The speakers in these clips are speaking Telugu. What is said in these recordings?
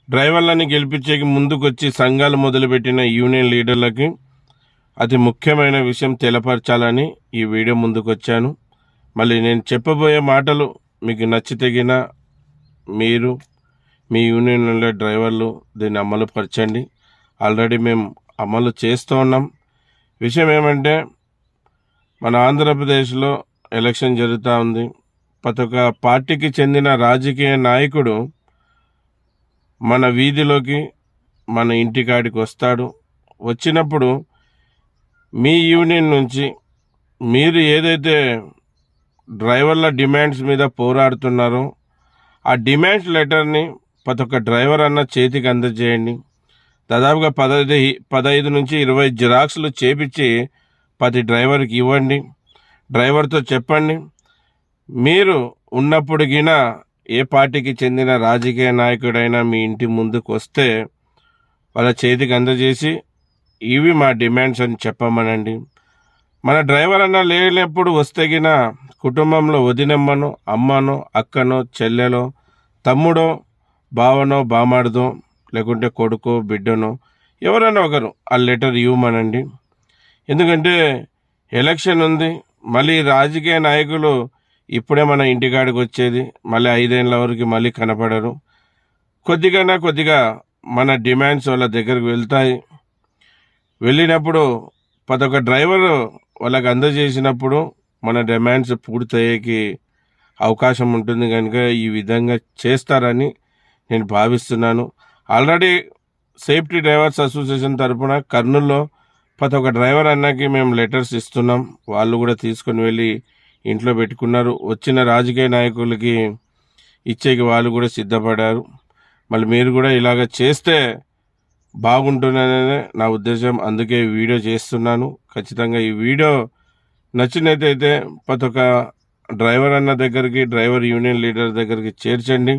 డ్రైవర్లని గెలిపించేకి ముందుకొచ్చి సంఘాలు మొదలుపెట్టిన యూనియన్ లీడర్లకి అతి ముఖ్యమైన విషయం తెలపరచాలని ఈ వీడియో ముందుకొచ్చాను. మళ్ళీ నేను చెప్పబోయే మాటలు మీకు నచ్చితేగిన మీరు మీ యూనియన్లో డ్రైవర్లు దీన్ని అమలు పరచండి. ఆల్రెడీ మేము అమలు చేస్తూ ఉన్నాం. విషయం ఏమంటే, మన ఆంధ్రప్రదేశ్లో ఎలక్షన్ జరుగుతూ ఉంది. ప్రతి ఒక్క పార్టీకి చెందిన రాజకీయ నాయకుడు మన వీధిలోకి, మన ఇంటికాడికి వస్తాడు. వచ్చినప్పుడు మీ యూనియన్ నుంచి మీరు ఏదైతే డ్రైవర్ల డిమాండ్స్ మీద పోరాడుతున్నారో ఆ డిమాండ్స్ లెటర్ని ప్రతి ఒక్క డ్రైవర్ అన్న చేతికి అందజేయండి. దాదాపుగా 15 నుంచి 20 జిరాక్స్లు చేపించి ప్రతి డ్రైవర్కి ఇవ్వండి. డ్రైవర్తో చెప్పండి, మీరు ఉన్నప్పుడుగిన ఏ పార్టీకి చెందిన రాజకీయ నాయకుడైనా మీ ఇంటి ముందుకు వస్తే వాళ్ళ చేతికి అందజేసి ఇవి మా డిమాండ్స్ అని చెప్పమనండి. మన డ్రైవర్ అన్న లేనప్పుడు వస్తేగిన కుటుంబంలో వదినమ్మనో, అమ్మనో, అక్కనో, చెల్లెలో, తమ్ముడో, బావనో, బామాడదో, లేకుంటే కొడుకో, బిడ్డనో ఎవరైనా ఒకరు ఆ లెటర్ ఇవ్వమనండి. ఎందుకంటే ఎలక్షన్ ఉంది. మళ్ళీ రాజకీయ నాయకులు ఇప్పుడే మన ఇంటికాడికి వచ్చేది, మళ్ళీ 5 ఏళ్ళ వరకు మళ్ళీ కనపడరు. కొద్దిగా మన డిమాండ్స్ వాళ్ళ దగ్గరకు వెళ్తాయి. వెళ్ళినప్పుడు ప్రతి ఒక్క డ్రైవరు వాళ్ళకి అందజేసినప్పుడు మన డిమాండ్స్ పూర్తయ్యేకి అవకాశం ఉంటుంది. కనుక ఈ విధంగా చేస్తారని నేను భావిస్తున్నాను. ఆల్రెడీ సేఫ్టీ డ్రైవర్స్ అసోసియేషన్ తరఫున కర్నూలులో ప్రతి ఒక్క డ్రైవర్ అన్నకి మేము లెటర్స్ ఇస్తున్నాం. వాళ్ళు కూడా తీసుకొని వెళ్ళి ఇంట్లో పెట్టుకున్నారు. వచ్చిన రాజకీయ నాయకులకి ఇచ్చేకి వాళ్ళు కూడా సిద్ధపడారు. మళ్ళీ మీరు కూడా ఇలాగ చేస్తే బాగుంటుందనే నా ఉద్దేశం. అందుకే వీడియో చేస్తున్నాను. ఖచ్చితంగా ఈ వీడియో నచ్చినట్టయితే ప్రతి ఒక్క డ్రైవర్ అన్న దగ్గరికి, డ్రైవర్ యూనియన్ లీడర్ దగ్గరికి చేర్చండి.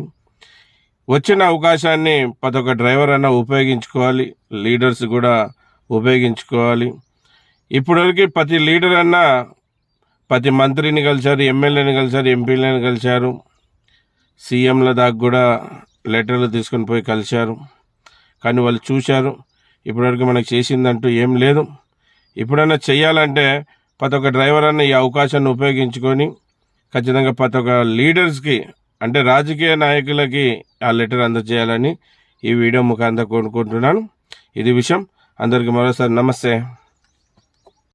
వచ్చిన అవకాశాన్ని ప్రతి ఒక్క డ్రైవర్ అన్న ఉపయోగించుకోవాలి, లీడర్స్ కూడా ఉపయోగించుకోవాలి. ఇప్పటివరకు ప్రతి లీడర్ అన్న ప్రతి మంత్రిని కలిశారు, ఎమ్మెల్యేని కలిశారు, ఎంపీలను కలిశారు, సీఎంల దాకా కూడా లెటర్లు తీసుకొని పోయి కలిశారు. కానీ వాళ్ళు చూశారు, ఇప్పటివరకు మనకు చేసిందంటూ ఏం లేదు. ఇప్పుడైనా చెయ్యాలంటే ప్రతి ఒక్క డ్రైవర్ అన్న ఈ అవకాశాన్ని ఉపయోగించుకొని ఖచ్చితంగా ప్రతి ఒక్క లీడర్స్కి, అంటే రాజకీయ నాయకులకి ఆ లెటర్ అందజేయాలని ఈ వీడియో ముఖాంతా కోరుకుంటున్నాను. ఇది విషయం. అందరికీ మరోసారి నమస్తే.